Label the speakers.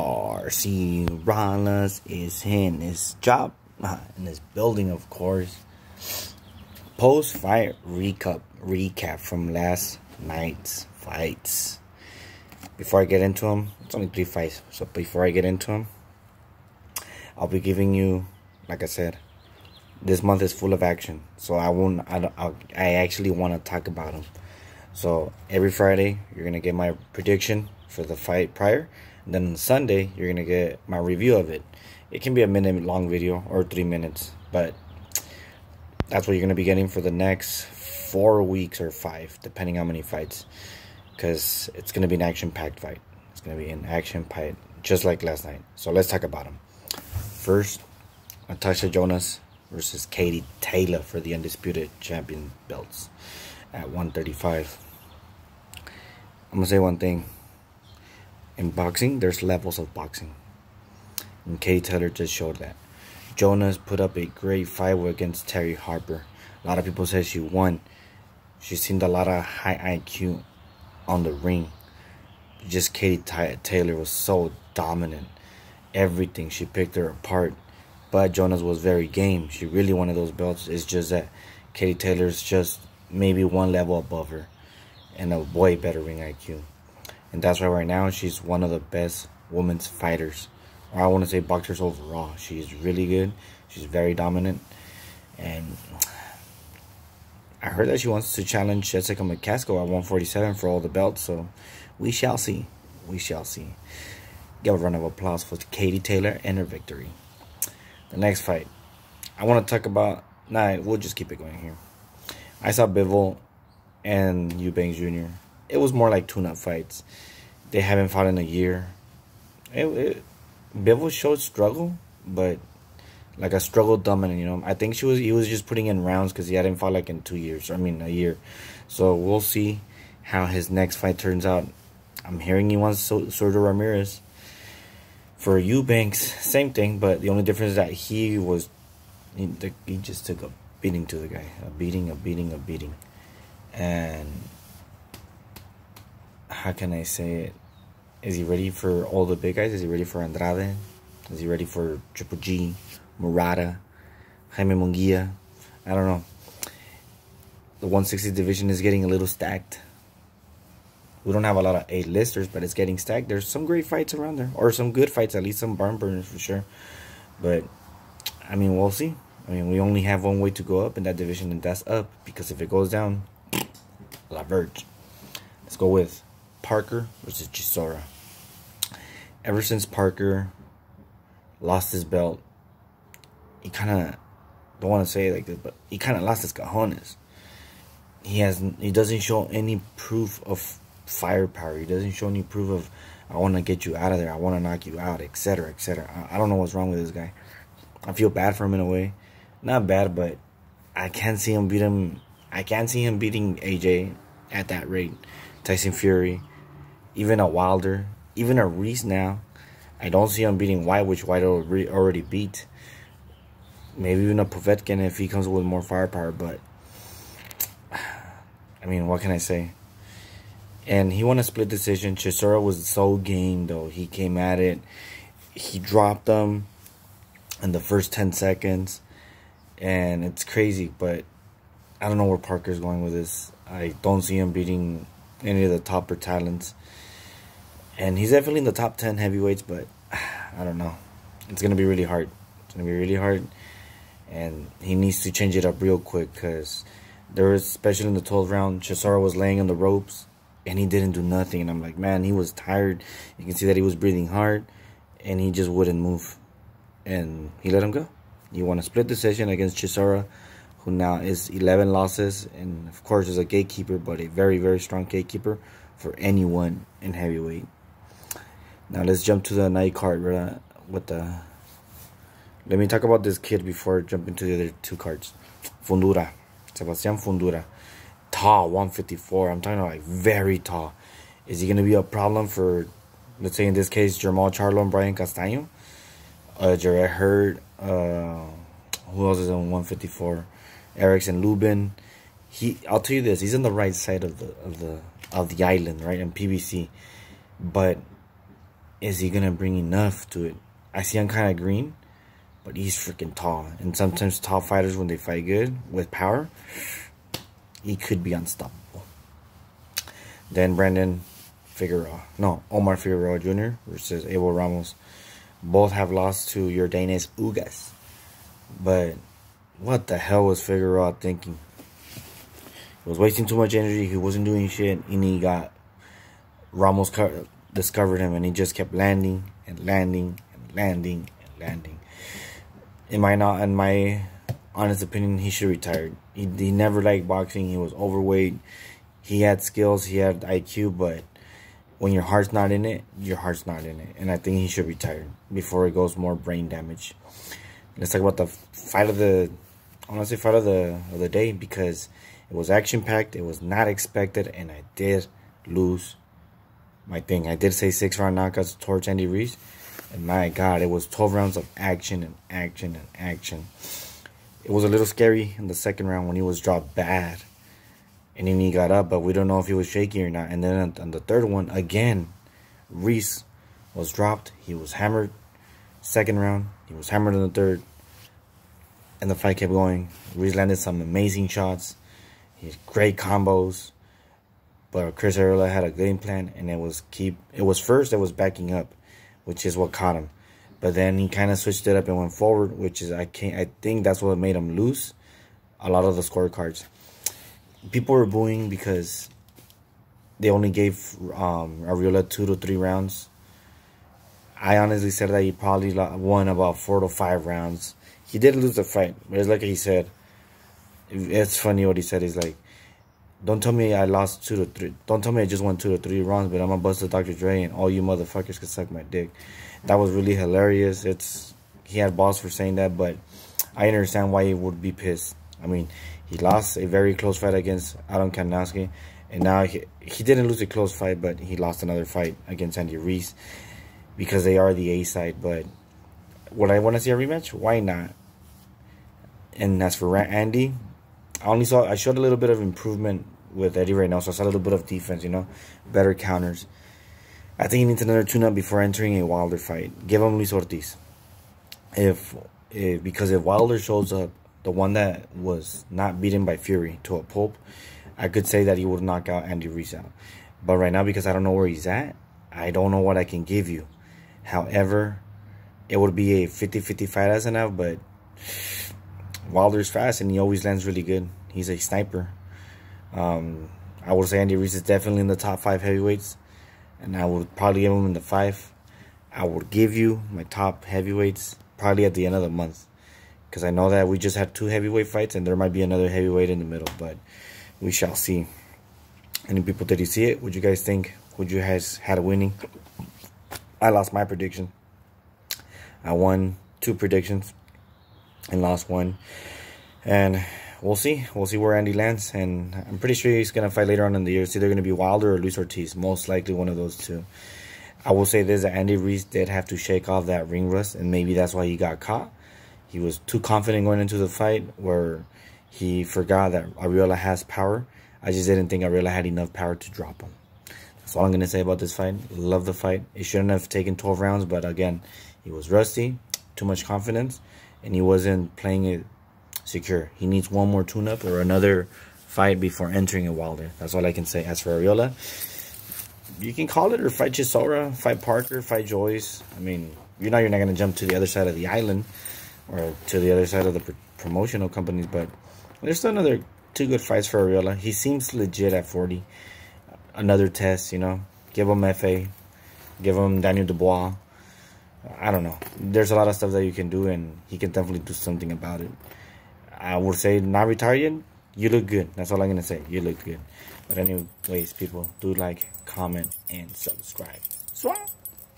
Speaker 1: Arreola is in his job, in his building, of course. Post-fight recap from last night's fights. Before I get into them, it's only 3 fights. So before I get into them, I'll be giving you, like I said, this month is full of action. So I actually want to talk about them. So every Friday, you're gonna get my prediction for the fight prior. And then on Sunday, you're going to get my review of it. It can be a minute-long video or 3 minutes. But that's what you're going to be getting for the next 4 weeks or 5, depending how many fights. Because it's going to be an action-packed fight. It's going to be an action-packed, just like last night. So let's talk about them. First, Natasha Jonas versus Katie Taylor for the undisputed champion belts at 135. I'm going to say one thing. In boxing, there's levels of boxing. And Katie Taylor just showed that. Jonas put up a great fight against Terry Harper. A lot of people say she won. She seemed a lot of high IQ on the ring. Just Katie Taylor was so dominant. Everything, she picked her apart. But Jonas was very game. She really wanted those belts. It's just that Katie Taylor's just maybe one level above her. And a way better ring IQ. And that's why right now she's one of the best women's fighters. Or I want to say boxers overall. She's really good. She's very dominant. And I heard that she wants to challenge Jessica McCaskill at 147 for all the belts. So we shall see. We shall see. Give a round of applause for Katie Taylor and her victory. The next fight. I want to talk about... Nah, we'll just keep it going here. I saw Bivol and Eubanks Jr. It was more like tune-up fights. They haven't fought in a year. Bivol showed struggle, but like a struggle dominant, you know. I think he was just putting in rounds because he hadn't fought like in 2 years. I mean, a year. So we'll see how his next fight turns out. I'm hearing he wants Sergio Ramirez. For Eubanks, same thing, but the only difference is that he just took a beating to the guy. A beating. And how can I say it? Is he ready for all the big guys? Is he ready for Andrade? Is he ready for Triple G, Murata, Jaime Munguia? I don't know. The 160 division is getting a little stacked. We don't have a lot of A-listers, but it's getting stacked. There's some great fights around there. Or some good fights, at least some barn burners for sure. But, I mean, we'll see. I mean, we only have one way to go up in that division, and that's up. Because if it goes down, La Verge. Let's go with Parker versus Chisora. Ever since Parker lost his belt, he kind of, don't want to say it like this, but he kind of lost his cojones. He doesn't show any proof of firepower. He doesn't show any proof of, I want to get you out of there, I want to knock you out, etc., etc. I don't know what's wrong with this guy. I feel bad for him in a way. Not bad, but I can't see him beat him. I can't see him beating AJ at that rate. Tyson Fury, even a Wilder, even a Ruiz now. I don't see him beating White, which White already beat. Maybe even a Povetkin if he comes with more firepower, but I mean, what can I say? And he won a split decision. Chisora was so game, though. He came at it. He dropped him in the first 10 seconds. And it's crazy, but I don't know where Parker's going with this. I don't see him beating any of the topper talents. And he's definitely in the top 10 heavyweights, but I don't know. It's going to be really hard. It's going to be really hard. And he needs to change it up real quick because there was, especially in the 12th round, Chisora was laying on the ropes and he didn't do nothing. And I'm like, man, he was tired. You can see that he was breathing hard and he just wouldn't move. And he let him go. He won a split decision against Chisora, who now is 11 losses, and of course is a gatekeeper, but a very, very strong gatekeeper for anyone in heavyweight. Now let's jump to the night card with the... Let me talk about this kid before jumping to the other 2 cards. Fundura. Sebastian Fundura. Tall, 154. I'm talking about like very tall. Is he going to be a problem for, let's say in this case, Jermall Charlo and Brian Castaño? Jarrett Hurd. Who else is on 154? Erickson Lubin. I'll tell you this, he's on the right side of the island, right? In PBC. But is he gonna bring enough to it? I see I'm kind of green, but he's freaking tall. And sometimes tall fighters, when they fight good with power, he could be unstoppable. Then Omar Figueroa Jr. versus Abel Ramos. Both have lost to Yordanes Ugas. But what the hell was Figueroa thinking? He was wasting too much energy. He wasn't doing shit. And he got Ramos discovered him, and he just kept landing and landing and landing and landing. In my honest opinion, he should have retired. He never liked boxing. He was overweight. He had skills. He had IQ, but when your heart's not in it, your heart's not in it. And I think he should retire before it goes more brain damage. Let's talk about the fight of the, honestly, fight of the day, because it was action-packed. It was not expected, and I did lose my thing. I did say 6-round knockouts towards Andy Ruiz, and my God, it was 12 rounds of action and action and action. It was a little scary in the second round when he was dropped bad, and then he got up, but we don't know if he was shaky or not. And then on the third one, again, Ruiz was dropped. He was hammered. Second round, he was hammered in the third, and the fight kept going. Ruiz landed some amazing shots. He had great combos, but Chris Arreola had a game plan, and it was backing up, which is what caught him. But then he kind of switched it up and went forward, which is I think that's what made him lose a lot of the scorecards. People were booing because they only gave Arreola 2 to 3 rounds. I honestly said that he probably won about 4 to 5 rounds. He did lose the fight, but it's like he said. It's funny what he said. He's like, don't tell me I lost 2 to 3. Don't tell me I just won 2 to 3 rounds, but I'm gonna bust the Dr. Dre and all you motherfuckers can suck my dick. That was really hilarious. He had balls for saying that, but I understand why he would be pissed. I mean, he lost a very close fight against Adam Kanowski, and now he didn't lose a close fight, but he lost another fight against Andy Ruiz because they are the A side. But would I want to see a rematch? Why not? And as for Andy, I showed a little bit of improvement with Eddie right now, so I saw a little bit of defense, better counters. I think he needs another tune-up before entering a Wilder fight. Give him Luis Ortiz. Because if Wilder shows up, the one that was not beaten by Fury, to a pulp, I could say that he would knock out Andy Ruiz out. But right now, because I don't know where he's at, I don't know what I can give you. However, it would be a 50-50 fight as of now, but Wilder's fast and he always lands really good. He's a sniper. I would say Andy Ruiz is definitely in the top 5 heavyweights, and I would probably give him in the 5. I would give you my top heavyweights probably at the end of the month, because I know that we just had 2 heavyweight fights and there might be another heavyweight in the middle, but we shall see. Any people, did you see it? What you guys think? Would you guys had a winning? I lost my prediction. I won 2 predictions and lost 1. And we'll see. We'll see where Andy lands. And I'm pretty sure he's going to fight later on in the year. It's either going to be Wilder or Luis Ortiz. Most likely one of those 2. I will say this, that Andy Ruiz did have to shake off that ring rust, and maybe that's why he got caught. He was too confident going into the fight, where he forgot that Arreola has power. I just didn't think Arreola had enough power to drop him. That's all I'm going to say about this fight. Love the fight. It shouldn't have taken 12 rounds, but again, he was rusty, too much confidence, and he wasn't playing it secure. He needs one more tune-up or another fight before entering a Wilder. That's all I can say. As for Arreola, you can call it or fight Chisora, fight Parker, fight Joyce. I mean, you're not going to jump to the other side of the island or to the other side of the promotional companies, but there's still another 2 good fights for Arreola. He seems legit at 40. Another test, give him FA, give him Daniel Dubois. I don't know. There's a lot of stuff that you can do, and he can definitely do something about it. I would say not retired yet. You look good. That's all I'm going to say. You look good. But anyways, people, do like, comment, and subscribe. Swap.